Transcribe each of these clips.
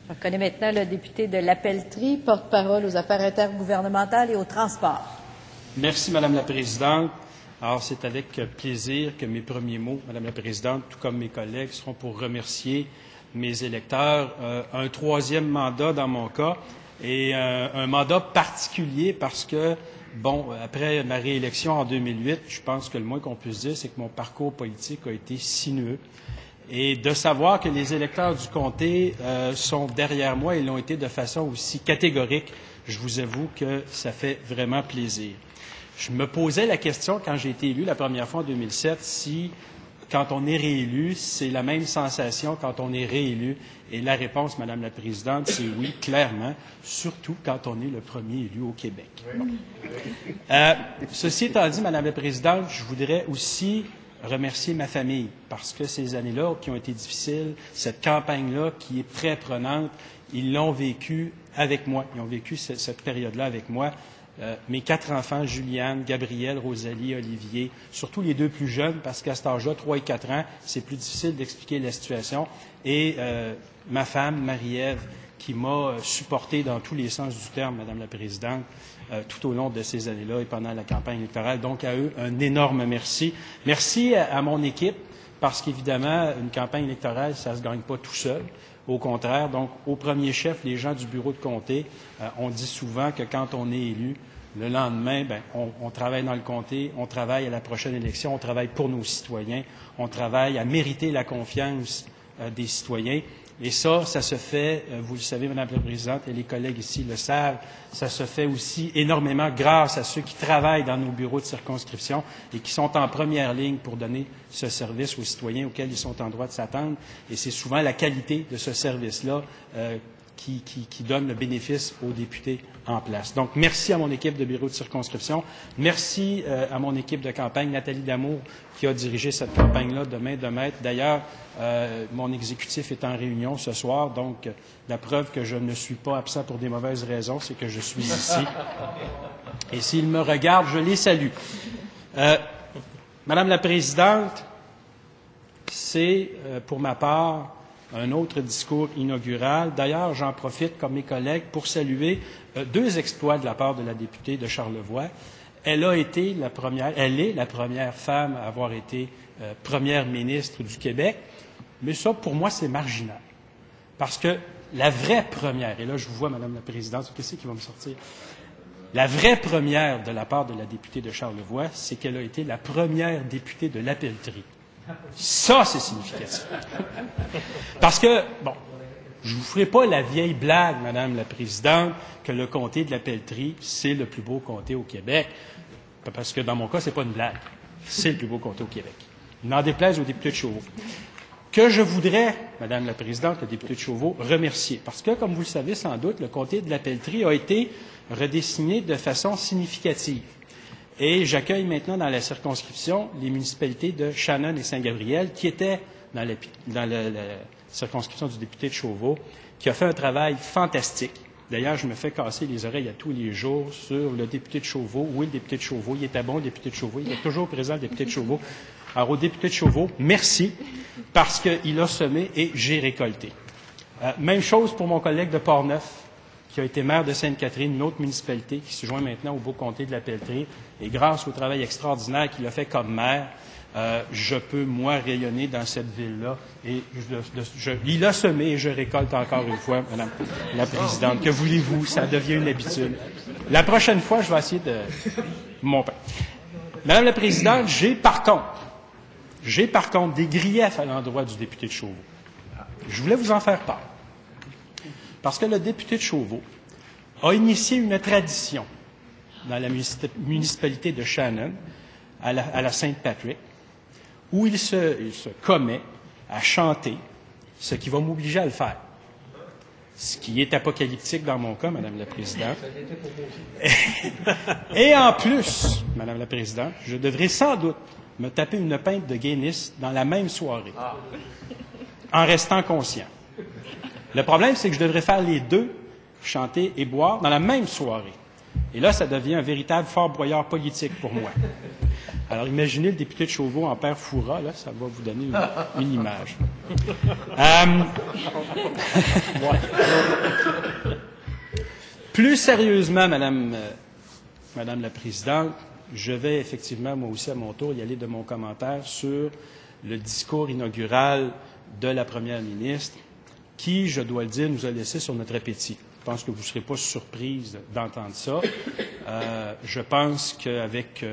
Je reconnais maintenant le député de La Pelletrie, porte-parole aux affaires intergouvernementales et au transport. Merci, Madame la Présidente. Alors, c'est avec plaisir que mes premiers mots, Madame la Présidente, tout comme mes collègues, seront pour remercier mes électeurs. Un troisième mandat dans mon cas et un mandat particulier parce que, bon, après ma réélection en 2008, je pense que le moins qu'on puisse dire, c'est que mon parcours politique a été sinueux. Et de savoir que les électeurs du comté sont derrière moi et l'ont été de façon aussi catégorique, je vous avoue que ça fait vraiment plaisir. Je me posais la question, quand j'ai été élu la première fois en 2007, si, quand on est réélu, c'est la même sensation quand on est réélu. Et la réponse, Madame la Présidente, c'est oui, clairement, surtout quand on est le premier élu au Québec. Bon. Ceci étant dit, Madame la Présidente, je voudrais aussi remercier ma famille, parce que ces années-là qui ont été difficiles, cette campagne-là qui est très prenante, ils l'ont vécu avec moi. Ils ont vécu cette période-là avec moi. Mes 4 enfants, Juliane, Gabrielle, Rosalie, Olivier, surtout les 2 plus jeunes, parce qu'à cet âge-là, 3 et 4 ans, c'est plus difficile d'expliquer la situation. Et ma femme, Marie-Ève, qui m'a supporté dans tous les sens du terme, Madame la Présidente, tout au long de ces années-là et pendant la campagne électorale. Donc, à eux, un énorme merci. Merci à mon équipe, parce qu'évidemment, une campagne électorale, ça ne se gagne pas tout seul. Au contraire, donc, au premier chef, les gens du bureau de comté, on dit souvent que quand on est élu, le lendemain, on travaille dans le comté, on travaille à la prochaine élection, on travaille pour nos citoyens, on travaille à mériter la confiance des citoyens. Et ça se fait, vous le savez, Madame la Présidente, et les collègues ici le savent, ça se fait aussi énormément grâce à ceux qui travaillent dans nos bureaux de circonscription et qui sont en première ligne pour donner ce service aux citoyens auxquels ils sont en droit de s'attendre. Et c'est souvent la qualité de ce service-là qui donne le bénéfice aux députés en place. Donc, merci à mon équipe de bureau de circonscription. Merci à mon équipe de campagne, Nathalie Damour, qui a dirigé cette campagne-là de main de maître. D'ailleurs, mon exécutif est en réunion ce soir, donc la preuve que je ne suis pas absent pour des mauvaises raisons, c'est que je suis ici. Et s'ils me regardent, je les salue. Madame la Présidente, c'est, pour ma part, un autre discours inaugural. D'ailleurs, j'en profite, comme mes collègues, pour saluer 2 exploits de la part de la députée de Charlevoix. Elle est la première femme à avoir été première ministre du Québec, mais ça, pour moi, c'est marginal. Parce que la vraie première, et là, je vous vois, Madame la Présidente, qu'est-ce qui va me sortir? La vraie première de la part de la députée de Charlevoix, c'est qu'elle a été la première députée de La Pelletrie. Ça, c'est significatif. Parce que, bon, je ne vous ferai pas la vieille blague, Madame la Présidente, que le comté de La Pelletrie, c'est le plus beau comté au Québec. Parce que dans mon cas, ce n'est pas une blague. C'est le plus beau comté au Québec. N'en déplaise au député de Chauveau. Que je voudrais, Madame la Présidente, le député de Chauveau, remercier. Parce que, comme vous le savez sans doute, le comté de La Pelletrie a été redessiné de façon significative. Et j'accueille maintenant dans la circonscription les municipalités de Shannon et Saint-Gabriel, qui étaient dans la circonscription du député de Chauveau, qui a fait un travail fantastique. D'ailleurs, je me fais casser les oreilles à tous les jours sur le député de Chauveau. Oui, le député de Chauveau, il était bon, le député de Chauveau, il est toujours présent, le député de Chauveau. Alors, au député de Chauveau, merci, parce qu'il a semé et j'ai récolté. Même chose pour mon collègue de Portneuf, qui a été maire de Sainte-Catherine, une autre municipalité qui se joint maintenant au beau comté de La Pelletrie. Et grâce au travail extraordinaire qu'il a fait comme maire, je peux, moi, rayonner dans cette ville-là. Et il a semé et je récolte encore une fois, Madame la Présidente. Que voulez-vous? Ça devient une habitude. La prochaine fois, je vais essayer de mon pain. Madame la Présidente, j'ai par contre des griefs à l'endroit du député de Chauveau. Je voulais vous en faire part. Parce que le député de Chauveau a initié une tradition dans la municipalité de Shannon, à la Saint-Patrick, où il se commet à chanter, ce qui va m'obliger à le faire. Ce qui est apocalyptique dans mon cas, Madame la Présidente. Et en plus, Madame la Présidente, je devrais sans doute me taper une pinte de Guinness dans la même soirée, en restant conscient. Le problème, c'est que je devrais faire les 2, chanter et boire, dans la même soirée. Et là, ça devient un véritable fort broyeur politique pour moi. Alors, imaginez le député de Chauveau en père Foura, là, ça va vous donner une image. Plus sérieusement, Madame la Présidente, je vais effectivement, moi aussi, à mon tour, y aller de mon commentaire sur le discours inaugural de la Première ministre, qui, je dois le dire, nous a laissé sur notre appétit. Je pense que vous ne serez pas surprise d'entendre ça. Je pense qu'avec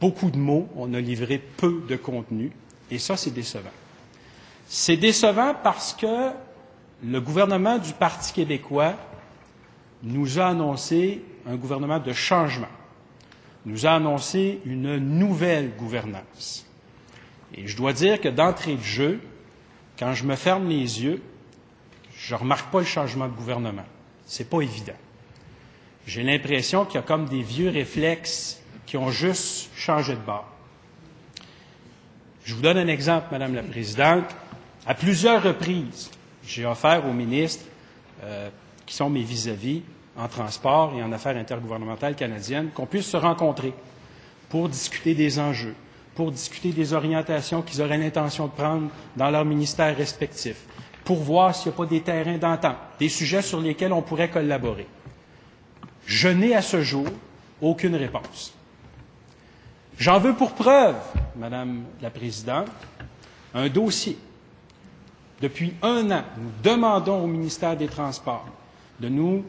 beaucoup de mots, on a livré peu de contenu, et ça, c'est décevant. C'est décevant parce que le gouvernement du Parti québécois nous a annoncé un gouvernement de changement, nous a annoncé une nouvelle gouvernance. Et je dois dire que d'entrée de jeu, quand je me ferme les yeux, je ne remarque pas le changement de gouvernement. C'est pas évident. J'ai l'impression qu'il y a comme des vieux réflexes qui ont juste changé de bord. Je vous donne un exemple, Madame la Présidente. À plusieurs reprises, j'ai offert aux ministres qui sont mes vis-à-vis en transport et en affaires intergouvernementales canadiennes qu'on puisse se rencontrer pour discuter des enjeux, pour discuter des orientations qu'ils auraient l'intention de prendre dans leurs ministères respectifs, pour voir s'il n'y a pas des terrains d'entente, des sujets sur lesquels on pourrait collaborer. Je n'ai à ce jour aucune réponse. J'en veux pour preuve, Madame la Présidente, un dossier. Depuis 1 an, nous demandons au ministère des Transports de nous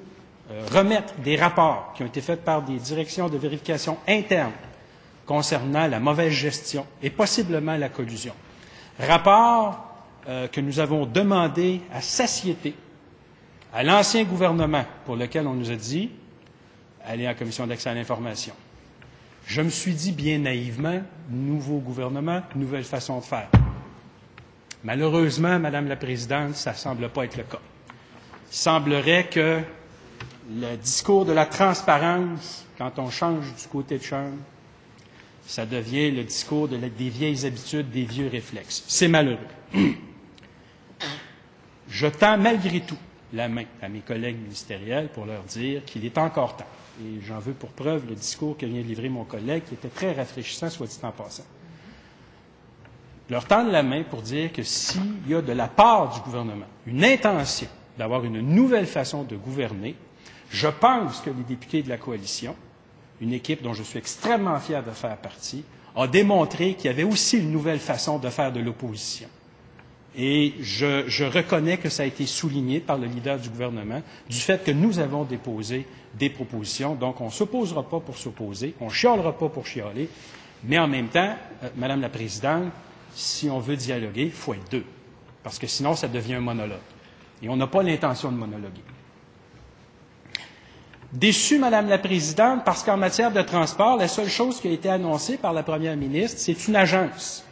remettre des rapports qui ont été faits par des directions de vérification internes concernant la mauvaise gestion et possiblement la collusion. Rapport que nous avons demandé à satiété à l'ancien gouvernement pour lequel on nous a dit « allez en commission d'accès à l'information ». Je me suis dit bien naïvement, nouveau gouvernement, nouvelle façon de faire. Malheureusement, Madame la Présidente, ça ne semble pas être le cas. Il semblerait que le discours de la transparence, quand on change du côté de chambre, ça devient le discours des vieilles habitudes, des vieux réflexes. C'est malheureux. Je tends malgré tout la main à mes collègues ministériels pour leur dire qu'il est encore temps. Et j'en veux pour preuve le discours que vient de livrer mon collègue, qui était très rafraîchissant, soit dit en passant. Leur tendre la main pour dire que s'il y a de la part du gouvernement une intention d'avoir une nouvelle façon de gouverner, je pense que les députés de la coalition, une équipe dont je suis extrêmement fier de faire partie, a démontré qu'il y avait aussi une nouvelle façon de faire de l'opposition. Et je reconnais que ça a été souligné par le leader du gouvernement, du fait que nous avons déposé des propositions. Donc, on ne s'opposera pas pour s'opposer, on ne chialera pas pour chialer, mais en même temps, Madame la Présidente, si on veut dialoguer, il faut être deux, parce que sinon, ça devient un monologue. Et on n'a pas l'intention de monologuer. Déçu, Madame la Présidente, parce qu'en matière de transport, la seule chose qui a été annoncée par la Première ministre, c'est une agence.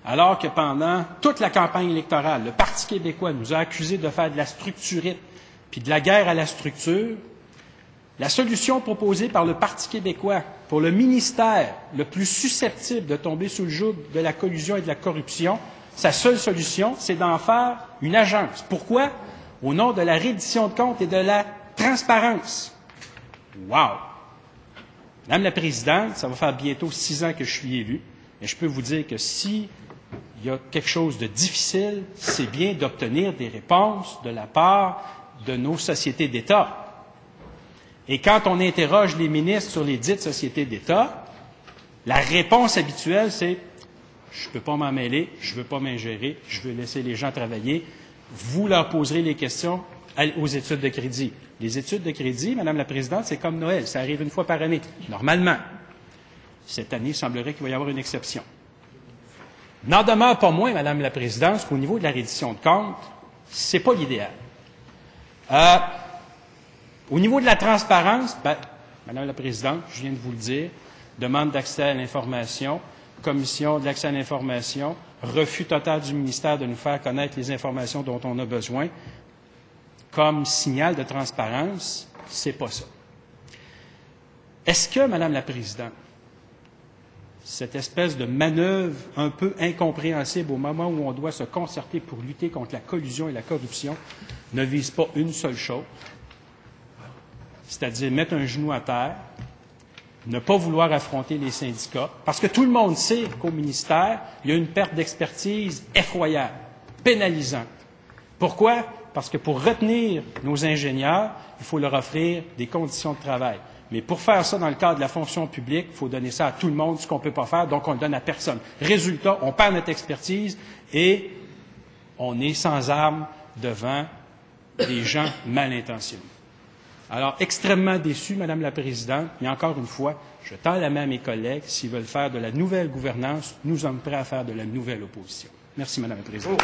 Alors que pendant toute la campagne électorale, le Parti québécois nous a accusés de faire de la structurite puis de la guerre à la structure, la solution proposée par le Parti québécois pour le ministère le plus susceptible de tomber sous le joug de la collusion et de la corruption, sa seule solution, c'est d'en faire une agence. Pourquoi? Au nom de la reddition de comptes et de la transparence. Wow! Madame la Présidente, ça va faire bientôt 6 ans que je suis élu, et je peux vous dire que si il y a quelque chose de difficile, c'est bien d'obtenir des réponses de la part de nos sociétés d'État. Et quand on interroge les ministres sur les dites sociétés d'État, la réponse habituelle, c'est « je ne peux pas m'en mêler, je ne veux pas m'ingérer, je veux laisser les gens travailler, vous leur poserez les questions aux études de crédit ». Les études de crédit, Madame la Présidente, c'est comme Noël, ça arrive 1 fois par année, normalement. Cette année, il semblerait qu'il va y avoir une exception. N'en demeure pas moins, Madame la Présidente, qu'au niveau de la reddition de comptes, ce n'est pas l'idéal. Au niveau de la transparence, Madame la Présidente, je viens de vous le dire, demande d'accès à l'information, commission de l'accès à l'information, refus total du ministère de nous faire connaître les informations dont on a besoin, comme signal de transparence, c'est pas ça. Est-ce que, Madame la Présidente, cette espèce de manœuvre un peu incompréhensible au moment où on doit se concerter pour lutter contre la collusion et la corruption ne vise pas une seule chose, c'est-à-dire mettre un genou à terre ne pas vouloir affronter les syndicats, parce que tout le monde sait qu'au ministère, il y a une perte d'expertise effroyable, pénalisante. Pourquoi? Parce que pour retenir nos ingénieurs, il faut leur offrir des conditions de travail. Mais pour faire ça dans le cadre de la fonction publique, il faut donner ça à tout le monde, ce qu'on ne peut pas faire, donc on ne le donne à personne. Résultat, on perd notre expertise et on est sans armes devant des gens mal intentionnés. Alors, extrêmement déçu, Madame la Présidente, mais encore une fois, je tends la main à mes collègues. S'ils veulent faire de la nouvelle gouvernance, nous sommes prêts à faire de la nouvelle opposition. Merci, Madame la Présidente.